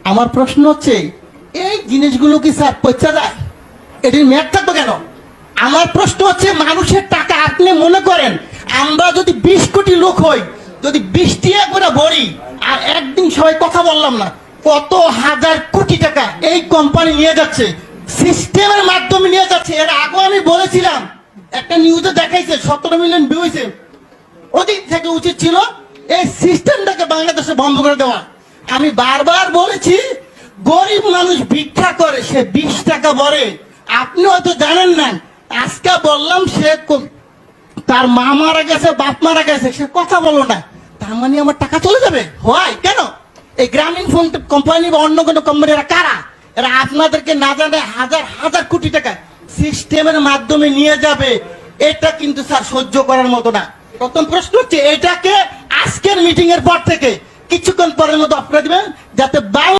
আমার প্রশ্ন হচ্ছে এই জিনিসগুলো কি স্যার পয়সা যায়? এটির মেয়াদ থাকবে কেন? আমার প্রশ্ন হচ্ছে মানুষের টাকা আপনি মনে করেন আমরা যদি 20 কোটি লোক হই, যদি 20 টাকা করে ভরি, আর একদিন সবাই কথা বললাম না, কত হাজার কোটি টাকা এই কোম্পানি নিয়ে যাচ্ছে, সিস্টেমের মাধ্যমে নিয়ে যাচ্ছে। এর আগে আমি বলেছিলাম, একটা নিউজে দেখাইছে 17 মিলিয়ন ভিউ হয়েছে। ওদিক থেকে উচিত ছিল এই সিস্টেমটাকে বাংলাদেশে বন্ধ করে দেওয়া। আমি বারবার বলেছি গরিব মানুষ ভিক্ষা করে, সে 20 টাকা ভরে, আপনি হয়তো জানেন না। আজকে বললাম সে তার মা মারা গেছে, বাপ মারা গেছে, সে কথা বলো না, তার মানে আমার টাকা চলে যাবে? হয় কেন? এই গ্রামীণ ফোন কোম্পানি বা অন্য কোনো কোম্পানি এরা কারা? এরা আপনাদেরকে না জানে হাজার হাজার কোটি টাকা সিস্টেমের মাধ্যমে নিয়ে যাবে। এটা কিন্তু স্যার সহ্য করার মতো না। প্রথম প্রশ্ন হচ্ছে এটাকে আজকের মিটিং এর পর থেকে কিছুক্ষণ পরের মতো আপনারা দিবেন, যাতে